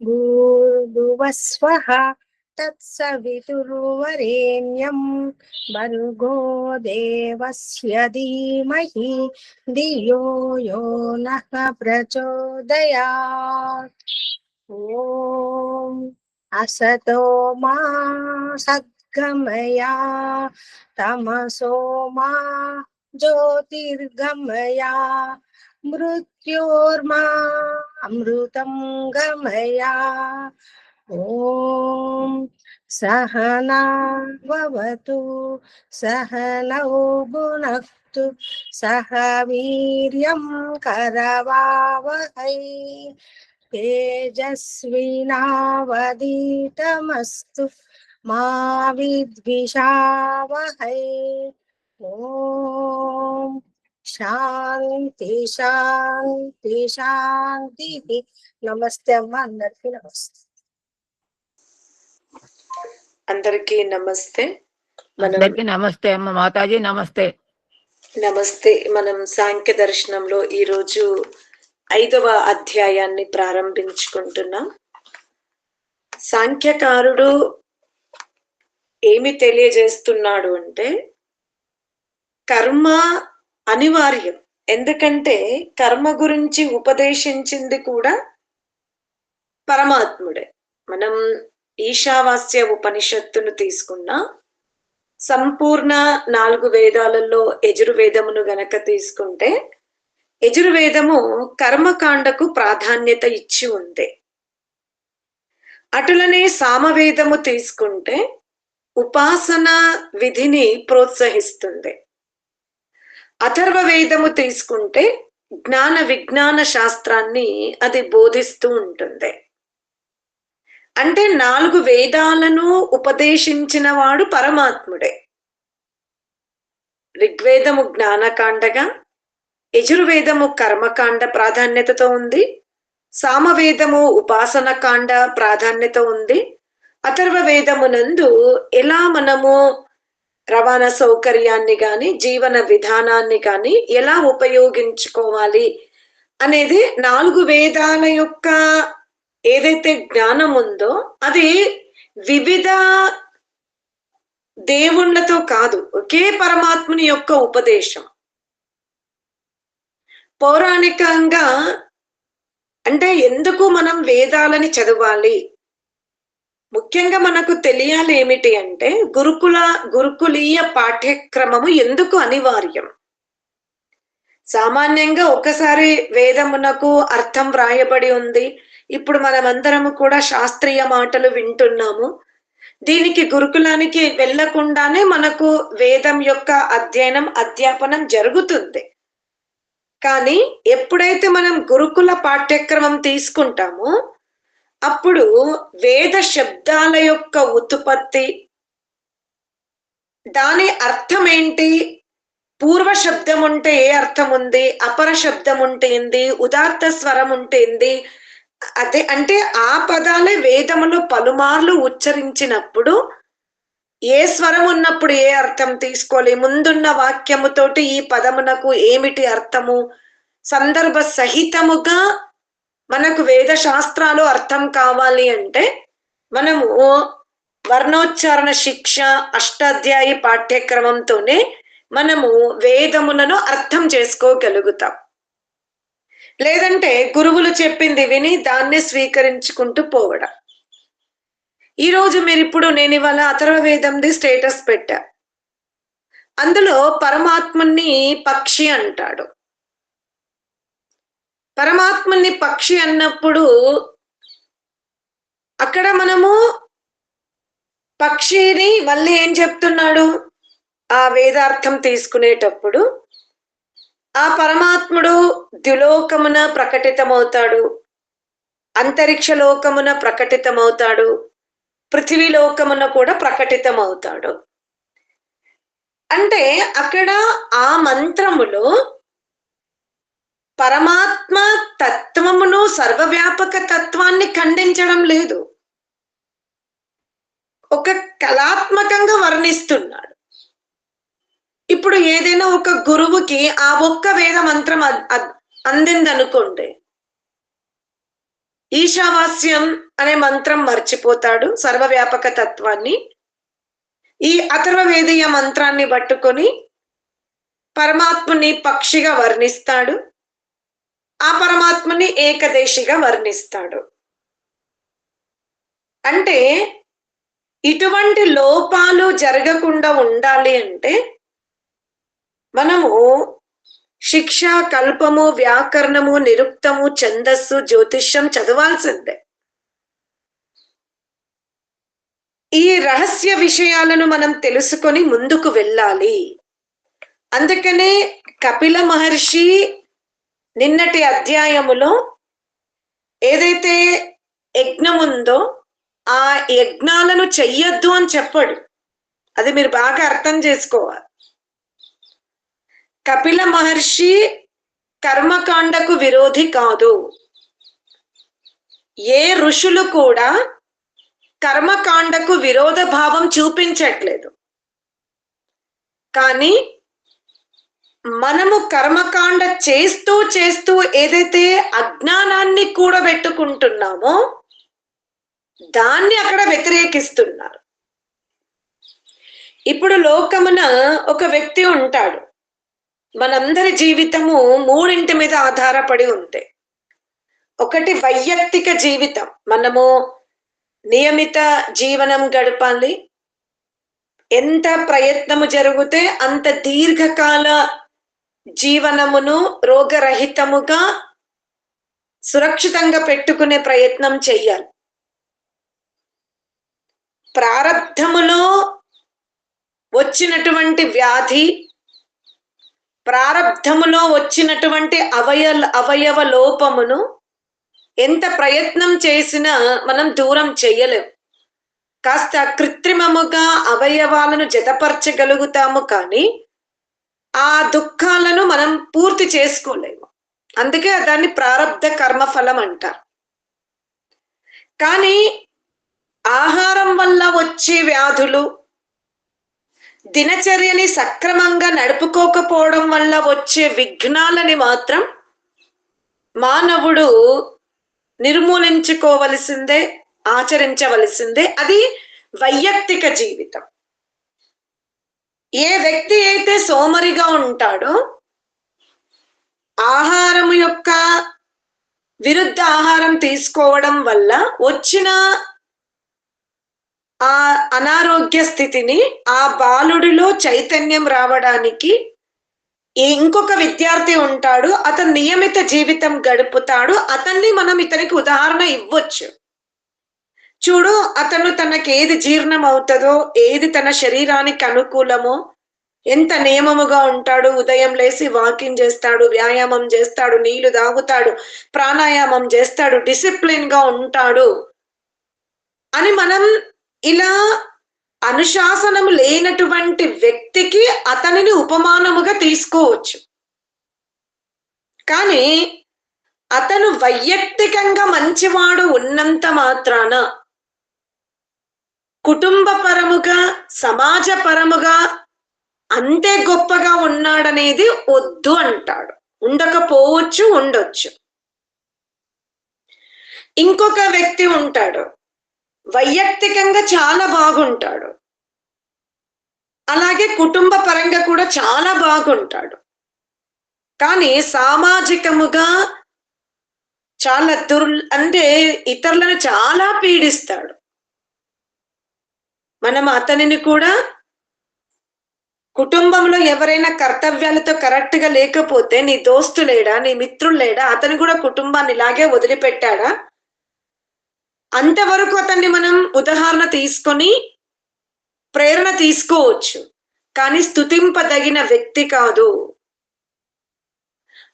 భూర్భువస్వః తత్సవితుర్వరేణ్యం భర్గో దేవస్య ధీమహి ధియో యో నః ప్రచోదయాత్. ఓం అసతో మా సద్గమయ తమసో మా జ్యోతిర్గమయ మృత్యోర్మా అమృతం గమయ. ఓం సహనా భవతు సహనౌ భునక్తు సహ వీర్యం కరవావహై తేజస్వినావధీతమస్తు మా విద్విషావహై. ఓం శాంతి శాంతి శాంతి. నమస్తే అమ్మ, అందరికీ నమస్తే. అందరికీ నమస్తే. అందరికీ నమస్తే అమ్మ. మాతాజీ నమస్తే. నమస్తే. మనం సాంఖ్య దర్శనంలో ఈరోజు 5వ అధ్యాయాన్ని ప్రారంభించుకుంటున్నాం. సాంఖ్యకారుడు ఏమి తెలియజేస్తున్నాడు అంటే, కర్మ అనివార్యం. ఎందుకంటే కర్మ గురించి ఉపదేశించింది కూడా పరమాత్ముడే. మనం ఈశావాస్య ఉపనిషత్తును తీసుకున్నా, సంపూర్ణ 4 వేదాలలో యజుర్వేదమును గనక తీసుకుంటే, యజుర్వేదము కర్మకాండకు ప్రాధాన్యత ఇచ్చి ఉంది. అటులనే సామవేదము తీసుకుంటే ఉపాసన విధిని ప్రోత్సహిస్తుంది. అథర్వ వేదము తీసుకుంటే జ్ఞాన విజ్ఞాన శాస్త్రాన్ని అది బోధిస్తూ ఉంటుంది. అంటే 4 వేదాలను ఉపదేశించిన వాడు పరమాత్ముడే. ఋగ్వేదము జ్ఞానకాండగా, యజుర్వేదము కర్మకాండ ప్రాధాన్యతతో ఉంది, సామవేదము ఉపాసన కాండ ప్రాధాన్యత ఉంది. అథర్వ వేదమునందు ఎలా మనము రవాణా సౌకర్యాన్ని కానీ జీవన విధానాన్ని కానీ ఎలా ఉపయోగించుకోవాలి అనేది 4 వేదాల యొక్క ఏదైతే జ్ఞానం ఉందో అది వివిధ దేవుళ్ళతో కాదు, ఒకే పరమాత్ముని యొక్క ఉపదేశం. పౌరాణికంగా అంటే ఎందుకు మనం వేదాలని చదవాలి, ముఖ్యంగా మనకు తెలియాలి ఏమిటి అంటే గురుకులీయ పాఠ్యక్రమము ఎందుకు అనివార్యం. సామాన్యంగా ఒకసారి వేదమునకు అర్థం వ్రాయబడి ఉంది, ఇప్పుడు మనమందరము కూడా శాస్త్రీయ మాటలు వింటున్నాము. దీనికి గురుకులానికి వెళ్ళకుండానే మనకు వేదం యొక్క అధ్యాపనం జరుగుతుంది. కానీ ఎప్పుడైతే మనం గురుకుల పాఠ్యక్రమం తీసుకుంటామో అప్పుడు వేద శబ్దాల యొక్క ఉత్పత్తి, దాని అర్థం ఏంటి, పూర్వ శబ్దం ఉంటే ఏ అర్థం ఉంది, అపర శబ్దం ఉంటే ఏంది, ఉదాత్త స్వరం ఉంటే ఏంది, అదే అంటే ఆ పదాలే వేదములో పలుమార్లు ఉచ్చరించినప్పుడు ఏ స్వరం ఉన్నప్పుడు ఏ అర్థం తీసుకోవాలి, ముందున్న వాక్యముతోటి ఈ పదమునకు ఏమిటి అర్థము, సందర్భ సహితముగా మనకు వేద శాస్త్రాలు అర్థం కావాలి అంటే మనము వర్ణోచ్చారణ శిక్ష అష్టాధ్యాయి పాఠ్యక్రమంతోనే మనము వేదములను అర్థం చేసుకోగలుగుతాం. లేదంటే గురువులు చెప్పింది విని దాన్ని స్వీకరించుకుంటూ పోవడం. ఈరోజు నేను ఇవాళ అథర్వ వేదంది స్టేటస్ పెట్టా. అందులో పరమాత్మని పక్షి అంటాడు. పరమాత్మని పక్షి అన్నప్పుడు అక్కడ మనము పక్షిని మళ్ళీ ఏం చెప్తున్నాడు, ఆ వేదార్థం తీసుకునేటప్పుడు ఆ పరమాత్ముడు ద్యులోకమున ప్రకటితమవుతాడు, అంతరిక్ష లోకమున ప్రకటితమవుతాడు, పృథివీ లోకమున కూడా ప్రకటితమవుతాడు. అంటే అక్కడ ఆ మంత్రములో పరమాత్మ తత్వ బ్రహ్మమును సర్వవ్యాపక తత్వాన్ని ఖండించడం లేదు, ఒక కళాత్మకంగా వర్ణిస్తున్నాడు. ఇప్పుడు ఏదైనా ఒక గురువుకి ఆ ఒక్క వేద మంత్రం అందిందనుకోండి, ఈశావాస్యం అనే మంత్రం మర్చిపోతాడు సర్వవ్యాపక తత్వాన్ని. ఈ అథర్వవేదీయ మంత్రాన్ని పట్టుకొని పరమాత్మని పక్షిగా వర్ణిస్తాడు, ఆ పరమాత్మని ఏకదేశిగా వర్ణిస్తాడు. అంటే ఇటువంటి లోపాలు జరగకుండా ఉండాలి అంటే మనము శిక్ష, కల్పము, వ్యాకరణము, నిరుక్తము, ఛందస్సు, జ్యోతిష్యం చదవాల్సిందే. ఈ రహస్య విషయాలను మనం తెలుసుకొని ముందుకు వెళ్ళాలి. అందుకనే కపిల మహర్షి నిన్నటి అధ్యాయములో ఏదైతే యజ్ఞం ఉందో ఆ యజ్ఞాలను చెయ్యొద్దు అని చెప్పాడు. అది మీరు బాగా అర్థం చేసుకోవాలి. కపిల మహర్షి కర్మకాండకు విరోధి కాదు. ఏ ఋషులు కూడా కర్మకాండకు విరోధ భావం చూపించట్లేదు. కానీ మనము కర్మకాండ చేస్తూ చేస్తూ ఏదైతే అజ్ఞానాన్ని కూడబెట్టుకుంటున్నామో దాన్ని అక్కడ వ్యతిరేకిస్తున్నారు. ఇప్పుడు లోకమున ఒక వ్యక్తి ఉంటాడు. మనందరి జీవితము మూడింటి మీద ఆధారపడి ఉంది. ఒకటి వైయక్తిక జీవితం, మనము నియమిత జీవనం గడపాలి. ఎంత ప్రయత్నము జరిగితే అంత దీర్ఘకాల జీవనమును రోగరహితముగా సురక్షితంగా పెట్టుకునే ప్రయత్నం చెయ్యాలి. ప్రారబ్ధములో వచ్చినటువంటి వ్యాధి, ప్రారబ్ధములో వచ్చినటువంటి అవయవ లోపమును ఎంత ప్రయత్నం చేసినా మనం దూరం చెయ్యలేం. కాస్త కృత్రిమముగా అవయవాలను జతపరచగలుగుతాము, కానీ ఆ దుఃఖాలను మనం పూర్తి చేసుకోలేము. అందుకే దాన్ని ప్రారబ్ధ కర్మఫలం అంటారు. కానీ ఆహారం వల్ల వచ్చే వ్యాధులు, దినచర్యని సక్రమంగా నడుపుకోకపోవడం వల్ల వచ్చే విఘ్నాలని మాత్రం మానవుడు నిర్మూలించుకోవలసిందే, ఆచరించవలసిందే. అది వైయక్తిక జీవితం. ఏ వ్యక్తి అయితే సోమరిగా ఉంటాడో, ఆహారం యొక్క విరుద్ధ ఆహారం తీసుకోవడం వల్ల వచ్చిన ఆ అనారోగ్య స్థితిని, ఆ బాలుడిలో చైతన్యం రావడానికి ఇంకొక విద్యార్థి ఉంటాడు, అతను నియమిత జీవితం గడుపుతాడు. అతన్ని మనం ఇతనికి ఉదాహరణ ఇవ్వచ్చు. చూడు, అతను తనకి ఏది జీర్ణం అవుతుందో, ఏది తన శరీరానికి అనుకూలమో, ఎంత నియమముగా ఉంటాడు, ఉదయం లేసి వాకింగ్ చేస్తాడు, వ్యాయామం చేస్తాడు, నీళ్లు తాగుతాడు, ప్రాణాయామం చేస్తాడు, డిసిప్లిన్ గా ఉంటాడు అని మనం ఇలా అనుశాసనం లేనటువంటి వ్యక్తికి అతనిని ఉపమానముగా తీసుకోవచ్చు. కానీ అతను వైయక్తికంగా మంచివాడు ఉన్నంత మాత్రాన కుటుంబ పరముగా, సమాజ పరముగా అంతే గొప్పగా ఉన్నాడనేది వద్దు అంటాడు. ఉండకపోవచ్చు, ఉండొచ్చు. ఇంకొక వ్యక్తి ఉంటాడు, వైయక్తికంగా చాలా బాగుంటాడు, అలాగే కుటుంబ పరంగా కూడా చాలా బాగుంటాడు. కానీ సామాజికముగా చాలా అంటే ఇతరులను చాలా పీడిస్తాడు. మనం అతనిని కూడా, కుటుంబంలో ఎవరైనా కర్తవ్యాలతో కరెక్ట్ గా లేకపోతే, నీ దోస్తు లేడా, నీ మిత్రులు లేడా, అతను కూడా కుటుంబాన్ని ఇలాగే వదిలిపెట్టాడా, అంతవరకు అతన్ని మనం ఉదాహరణ తీసుకొని ప్రేరణ తీసుకోవచ్చు. కానీ స్తుతింపదగిన వ్యక్తి కాదు.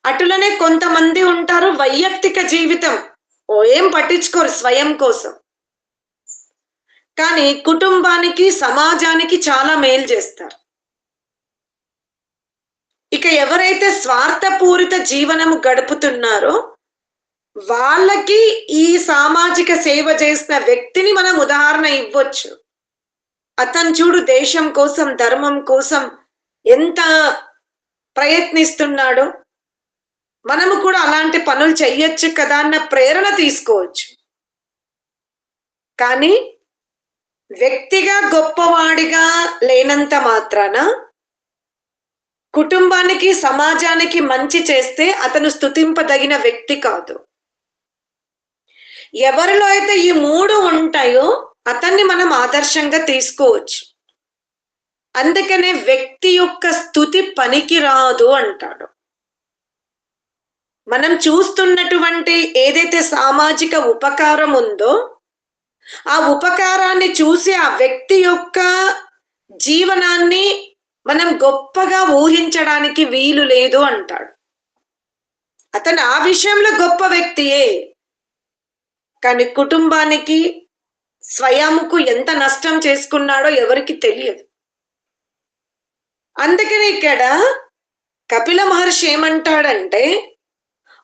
అటులనే కొంతమంది ఉంటారు, వైయక్తిక జీవితం ఏం పట్టించుకోరు స్వయం కోసం, కానీ కుటుంబానికి, సమాజానికి చాలా మేలు చేస్తారు. ఇక ఎవరైతే స్వార్థపూరిత జీవనము గడుపుతున్నారో వాళ్ళకి ఈ సామాజిక సేవ చేసిన వ్యక్తిని మనం ఉదాహరణ ఇవ్వచ్చు. అతను చూడు దేశం కోసం, ధర్మం కోసం ఎంత ప్రయత్నిస్తున్నాడో, మనము కూడా అలాంటి పనులు చెయ్యొచ్చు కదా అన్న ప్రేరణ తీసుకోవచ్చు. కానీ వ్యక్తిగా గొప్పవాడిగా లేనంత మాత్రాన కుటుంబానికి, సమాజానికి మంచి చేస్తే అతను స్తుతింపదగిన వ్యక్తి కాదు. ఎవరిలో అయితే ఈ 3 ఉంటాయో అతన్ని మనం ఆదర్శంగా తీసుకోవచ్చు. అందుకనే వ్యక్తి యొక్క స్తుతి పనికి రాదు అంటాడు. మనం చూస్తున్నటువంటి ఏదైతే సామాజిక ఉపకారం ఉందో ఆ ఉపకారాన్ని చూసి ఆ వ్యక్తి యొక్క జీవనాన్ని మనం గొప్పగా ఊహించడానికి వీలు లేదు అంటాడు. అతను ఆ విషయంలో గొప్ప వ్యక్తియే, కానీ కుటుంబానికి, స్వయంకు ఎంత నష్టం చేసుకున్నాడో ఎవరికి తెలియదు. అందుకని ఇక్కడ కపిల మహర్షి ఏమంటాడంటే,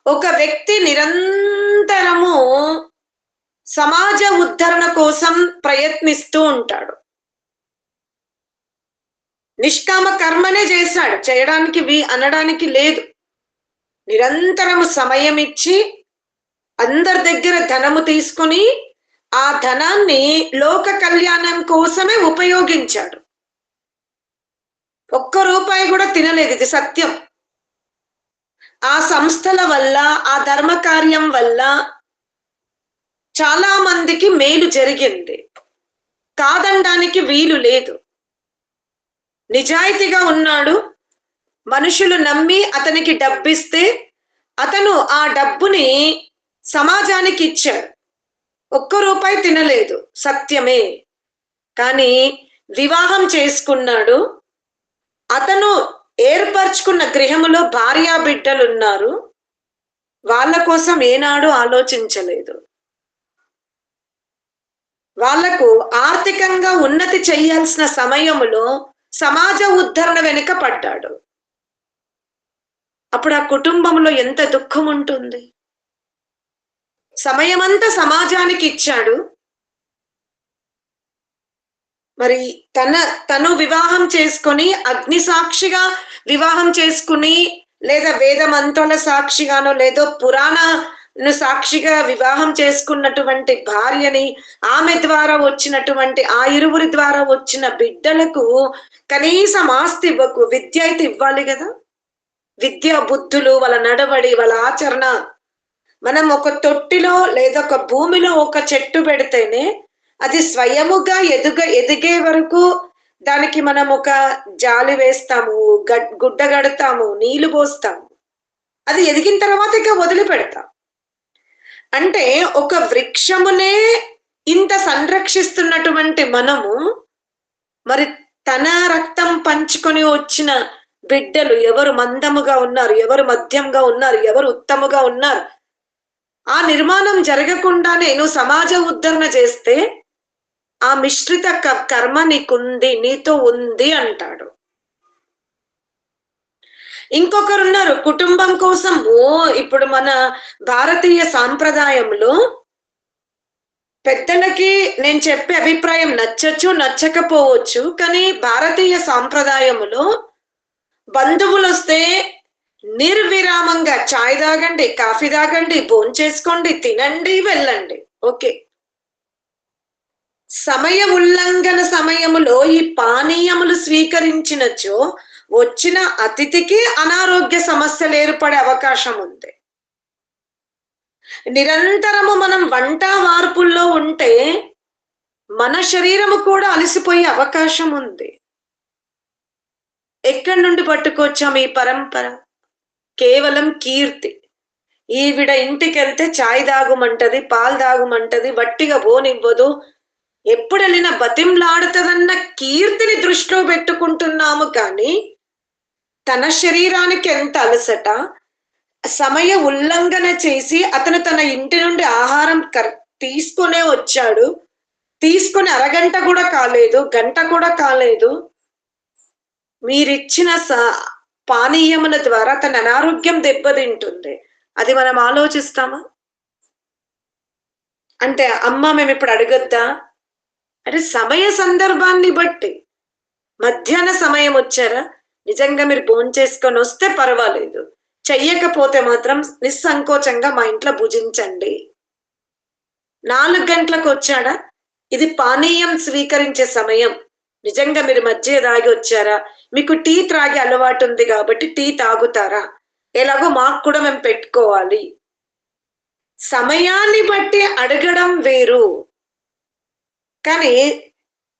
ఒక వ్యక్తి నిరంతరము సమాజ ఉద్ధరణ కోసం ప్రయత్నిస్తూ ఉంటాడు. నిష్కామ కర్మనే చేశాడు, చేయడానికి అనడానికి లేదు. నిరంతరము సమయం ఇచ్చి అందరి దగ్గర ధనము తీసుకుని ఆ ధనాన్ని లోక కళ్యాణం కోసమే ఉపయోగించాడు. ₹1 కూడా తినలేదు, ఇది సత్యం. ఆ సంస్థల వల్ల, ఆ ధర్మ కార్యం వల్ల చాలా మందికి మేలు జరిగింది, కాదనడానికి వీలు లేదు. నిజాయితీగా ఉన్నాడు. మనుషులు నమ్మి అతనికి డబ్బిస్తే అతను ఆ డబ్బుని సమాజానికి ఇచ్చాడు. ₹1 తినలేదు, సత్యమే. కానీ వివాహం చేసుకున్నాడు. అతను ఏర్పరచుకున్న గృహములో భార్యా బిడ్డలు ఉన్నారు. వాళ్ళ కోసం ఏనాడు ఆలోచించలేదు. వాళ్లకు ఆర్థికంగా ఉన్నతి చేయాల్సిన సమయములో సమాజ ఉద్ధరణ వెనుక పడ్డాడు. అప్పుడు ఆ కుటుంబంలో ఎంత దుఃఖం ఉంటుంది. సమయమంతా సమాజానికి ఇచ్చాడు. మరి తను వివాహం చేసుకొని అగ్ని సాక్షిగా వివాహం చేసుకుని, లేదా వేద మంత్రాల సాక్షిగానో లేదో పురాణను సాక్షిగా వివాహం చేసుకున్నటువంటి భార్యని, ఆమె ద్వారా వచ్చినటువంటి ఆ ఇరువురి ద్వారా వచ్చిన బిడ్డలకు కనీసం ఆస్తి ఇవ్వకు, విద్య అయితే ఇవ్వాలి కదా. విద్య, బుద్ధులు, వాళ్ళ నడవడి, వాళ్ళ ఆచరణ. మనం ఒక తొట్టిలో లేదా ఒక భూమిలో ఒక చెట్టు పెడితేనే అది స్వయముగా ఎదిగే వరకు దానికి మనం ఒక జాలి వేస్తాము, గుడ్డ కడతాము, నీళ్లు పోస్తాము. అది ఎదిగిన తర్వాత ఇక వదిలిపెడతాం. అంటే ఒక వృక్షమునే ఇంత సంరక్షిస్తున్నటువంటి మనము, మరి తన రక్తం పంచుకొని వచ్చిన బిడ్డలు ఎవరు మందముగా ఉన్నారు, ఎవరు మధ్యంగా ఉన్నారు, ఎవరు ఉత్తముగా ఉన్నారు, ఆ నిర్మాణం జరగకుండానే నువ్వు సమాజ ఉద్ధరణ చేస్తే ఆ మిశ్రిత కర్మ నీకుంది, నీతో ఉంది అంటాడు. ఇంకొకరున్నారు కుటుంబం కోసం. ఇప్పుడు మన భారతీయ సాంప్రదాయంలో పెద్దలకి నేను చెప్పే అభిప్రాయం నచ్చచ్చు, నచ్చకపోవచ్చు. కానీ భారతీయ సాంప్రదాయములో బంధువులు వస్తే నిర్విరామంగా చాయ్ తాగండి, కాఫీ తాగండి, భోంచేసుకోండి, తినండి, వెళ్ళండి, ఓకే. సమయ ఉల్లంఘన సమయములో ఈ పానీయములు స్వీకరించినచో వచ్చిన అతిథికి అనారోగ్య సమస్యలు ఏర్పడే అవకాశం ఉంది. నిరంతరము మనం వంట మార్పుల్లో ఉంటే మన శరీరము కూడా అలసిపోయే అవకాశం ఉంది. ఎక్కడి నుండి పట్టుకొచ్చాం ఈ పరంపర? కేవలం కీర్తి. ఈవిడ ఇంటికి వెళ్తే చాయ్ తాగుమంటది, పాలు తాగుమంటది, వట్టిగా పోనివ్వదు, ఎప్పుడు వెళ్ళినా బతింలాడుతుందన్న కీర్తిని దృష్టిలో పెట్టుకుంటున్నాము. కానీ తన శరీరానికి ఎంత అలసట. సమయ ఉల్లంఘన చేసి అతను తన ఇంటి నుండి ఆహారం తీసుకునే వచ్చాడు. తీసుకుని అరగంట కూడా కాలేదు, గంట కూడా కాలేదు. మీరిచ్చిన పానీయముల ద్వారా తన అనారోగ్యం దెబ్బతింటుంది. అది మనం ఆలోచిస్తామా? అంటే అమ్మ మేము ఇప్పుడు అడగొద్దా అంటే సమయ సందర్భాన్ని బట్టి మధ్యాహ్న సమయం వచ్చారా నిజంగా మీరు భోంచేసుకొని వస్తే పర్వాలేదు, చెయ్యకపోతే మాత్రం నిస్సంకోచంగా మా ఇంట్లో భుజించండి. 4 గంటలకు వచ్చాడా ఇది పానీయం స్వీకరించే సమయం, నిజంగా మీరు మధ్య తాగి వచ్చారా, మీకు టీ త్రాగే అలవాటు ఉంది కాబట్టి టీ తాగుతారా, ఎలాగో మాకు కూడా మేము పెట్టుకోవాలి. సమయాన్ని బట్టి అడగడం వేరు. కానీ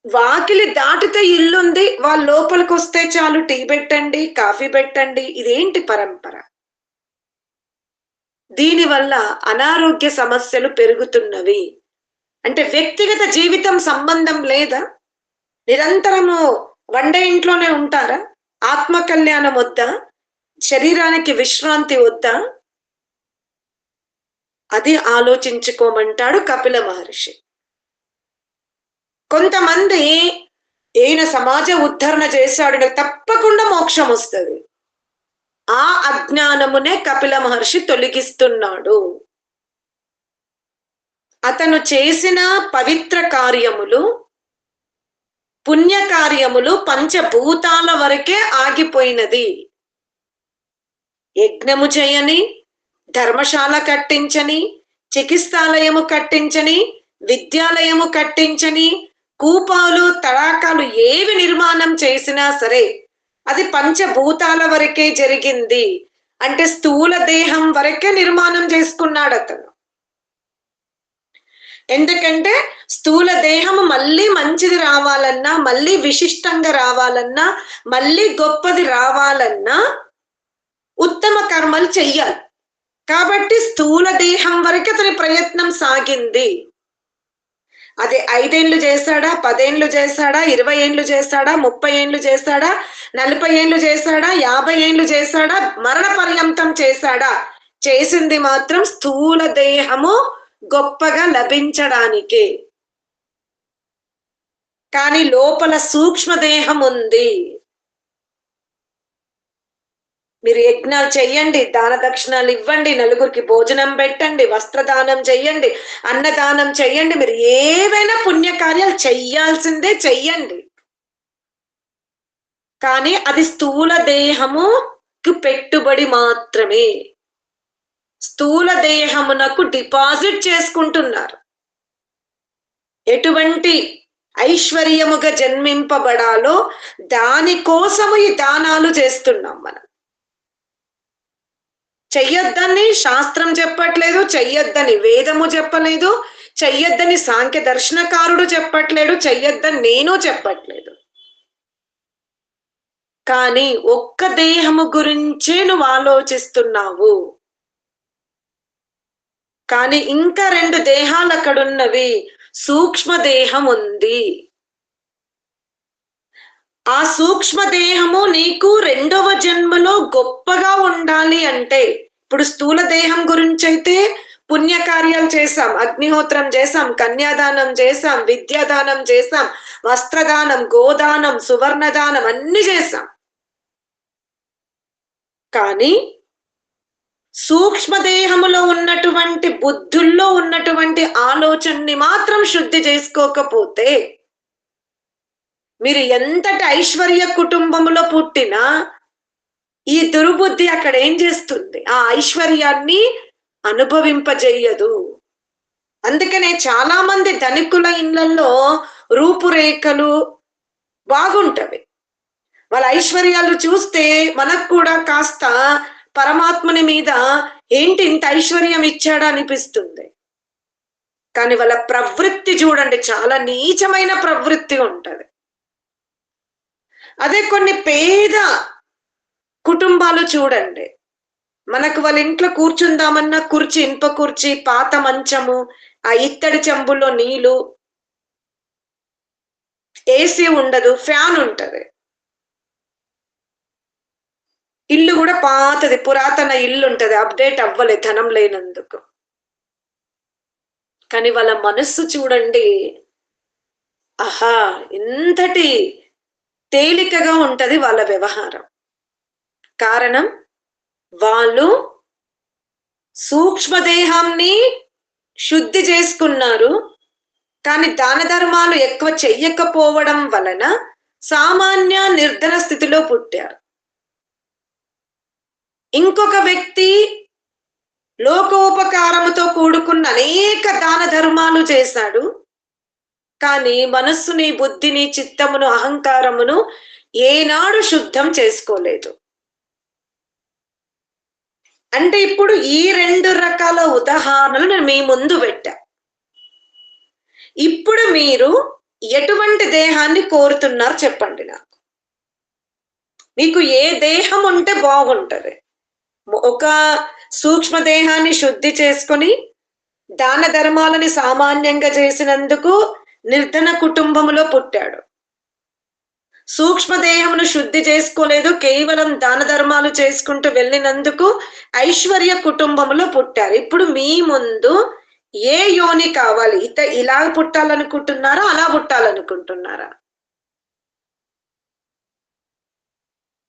వాకిలి దాటితే ఇల్లుంది, వాళ్ళ లోపలికి వస్తే చాలు టీ పెట్టండి, కాఫీ పెట్టండి, ఇదేంటి పరంపర? దీనివల్ల అనారోగ్య సమస్యలు పెరుగుతున్నవి. అంటే వ్యక్తిగత జీవితం సంబంధం లేదా? నిరంతరము వండే ఇంట్లోనే ఉంటారా? ఆత్మ కళ్యాణం వద్దా? శరీరానికి విశ్రాంతి వద్దా? అది ఆలోచించుకోమంటాడు కపిల మహర్షి. కొంతమంది ఈయన సమాజ ఉద్ధరణ చేశాడు, నాకు తప్పకుండా మోక్షం వస్తుంది. ఆ అజ్ఞానమునే కపిల మహర్షి తొలగిస్తున్నాడు. అతను చేసిన పవిత్ర కార్యములు, పుణ్య కార్యములు పంచభూతాల వరకే ఆగిపోయినది. యజ్ఞము చేయని, ధర్మశాల కట్టించని, చికిత్సాలయము కట్టించని, విద్యాలయము కట్టించని, కూపాలు తడాకాలు ఏవి నిర్మాణం చేసినా సరే అది పంచభూతాల వరకే జరిగింది. అంటే స్థూల దేహం వరకే నిర్మాణం చేసుకున్నాడు అతను. ఎందుకంటే స్థూల దేహము మళ్ళీ మంచిది రావాలన్నా, మళ్ళీ విశిష్టంగా రావాలన్నా, మళ్ళీ గొప్పది రావాలన్నా ఉత్తమ కర్మలు చెయ్యాలి. కాబట్టి స్థూల దేహం వరకు అతని ప్రయత్నం సాగింది. అది 5 ఏళ్ళు చేశాడా, 10 ఏళ్ళు చేశాడా, 20 ఏళ్ళు చేశాడా, 30 ఏళ్ళు చేశాడా, 40 ఏళ్ళు చేశాడా, 50 ఏళ్ళు చేశాడా, మరణ పర్యంతం చేశాడా, చేసింది మాత్రం స్థూల దేహము గొప్పగా లభించడానికే. కానీ లోపల సూక్ష్మ దేహం ఉంది. మీరు యజ్ఞాలు చెయ్యండి, దాన దక్షిణాలు ఇవ్వండి, నలుగురికి భోజనం పెట్టండి, వస్త్రదానం చెయ్యండి, అన్నదానం చెయ్యండి, మీరు ఏవైనా పుణ్యకార్యాలు చెయ్యాల్సిందే చెయ్యండి. కానీ అది స్థూల దేహముకు పెట్టుబడి మాత్రమే. స్థూల దేహమునకు డిపాజిట్ చేసుకుంటున్నారు. ఎటువంటి ఐశ్వర్యముగా జన్మింపబడాలో దానికోసము ఈ దానాలు చేస్తున్నాం మనం. చెయ్యొద్దని శాస్త్రం చెప్పట్లేదు, చెయ్యొద్దని వేదము చెప్పలేదు, చెయ్యొద్దని సాంఖ్య దర్శనకారుడు చెప్పట్లేడు, చెయ్యొద్దని నేను చెప్పట్లేదు. కానీ ఒక్క దేహము గురించే నువ్వు ఆలోచిస్తున్నావు. కానీ ఇంకా 2 దేహాలు అక్కడున్నవి. సూక్ష్మ దేహం ఉంది. ఆ సూక్ష్మ దేహము నీకు 2వ జన్మలో గొప్పగా ఉండాలి అంటే, ఇప్పుడు స్థూల దేహం గురించి అయితే పుణ్యకార్యాలు చేశాం, అగ్నిహోత్రం చేశాం, కన్యాదానం చేశాం, విద్యాదానం చేశాం, వస్త్రదానం, గోదానం, సువర్ణదానం అన్ని చేశాం. కానీ సూక్ష్మదేహములో ఉన్నటువంటి బుద్ధుల్లో ఉన్నటువంటి ఆలోచనని మాత్రం శుద్ధి చేసుకోకపోతే, మీరు ఎంతటి ఐశ్వర్య కుటుంబంలో పుట్టినా ఈ దుర్బుద్ధి అక్కడ ఏం చేస్తుంది? ఆ ఐశ్వర్యాన్ని అనుభవింపజేయదు. అందుకనే చాలా మంది ధనికుల ఇళ్లలో రూపురేఖలు బాగుంటవి. వాళ్ళ ఐశ్వర్యాలు చూస్తే మనకు కూడా కాస్త పరమాత్మని మీద ఏంటి ఇంత ఐశ్వర్యం ఇచ్చాడా అనిపిస్తుంది. కానీ వాళ్ళ ప్రవృత్తి చూడండి, చాలా నీచమైన ప్రవృత్తి ఉంటది. అదే కొన్ని పేద కుటుంబాలు చూడండి, మనకు వాళ్ళ ఇంట్లో కూర్చుందామన్న కుర్చీ, ఇనుప కుర్చీ, పాత మంచము, ఆ ఇత్తడి చెంబులో నీళ్లు, ఏసీ ఉండదు, ఫ్యాన్ ఉంటది. ఇల్లు కూడా పాతది, పురాతన ఇల్లు ఉంటది, అప్డేట్ అవ్వలే ధనం లేనందుకు. కానీ వాళ్ళ మనస్సు చూడండి, ఆహా ఎంతటి తేలికగా ఉంటది వాళ్ళ వ్యవహారం. కారణం వాళ్ళు సూక్ష్మదేహాన్ని శుద్ధి చేసుకున్నారు, కానీ దాన ధర్మాలు ఎక్కువ చెయ్యకపోవడం వలన సామాన్య నిర్ధన స్థితిలో పుట్టారు. ఇంకొక వ్యక్తి లోకోపకారముతో కూడుకున్న అనేక దాన ధర్మాలు చేశాడు, కానీ మనస్సుని, బుద్ధిని, చిత్తమును, అహంకారమును ఏనాడు శుద్ధం చేసుకోలేదు. అంటే ఇప్పుడు ఈ 2 రకాల ఉదాహరణలు నేను మీ ముందు పెట్టా. ఇప్పుడు మీరు ఎటువంటి దేహాన్ని కోరుతున్నారు చెప్పండి నాకు. మీకు ఏ దేహం ఉంటే బాగుంటది? ఒక సూక్ష్మ దేహాన్ని శుద్ధి చేసుకొని దాన ధర్మాలని సామాన్యంగా చేసినందుకు నిర్ధన కుటుంబములో పుట్టాడు. సూక్ష్మదేహమును శుద్ధి చేసుకోలేదు, కేవలం దాన ధర్మాలు చేసుకుంటూ వెళ్ళినందుకు ఐశ్వర్య కుటుంబములో పుట్టారు. ఇప్పుడు మీ ముందు ఏ యోని కావాలి? ఇలా పుట్టాలనుకుంటున్నారా, అలా పుట్టాలనుకుంటున్నారా?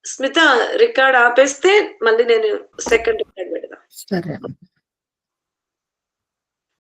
స్మిత రికార్డ్ ఆపేస్తే మళ్ళీ నేను సెకండ్ పెడదాం. సరే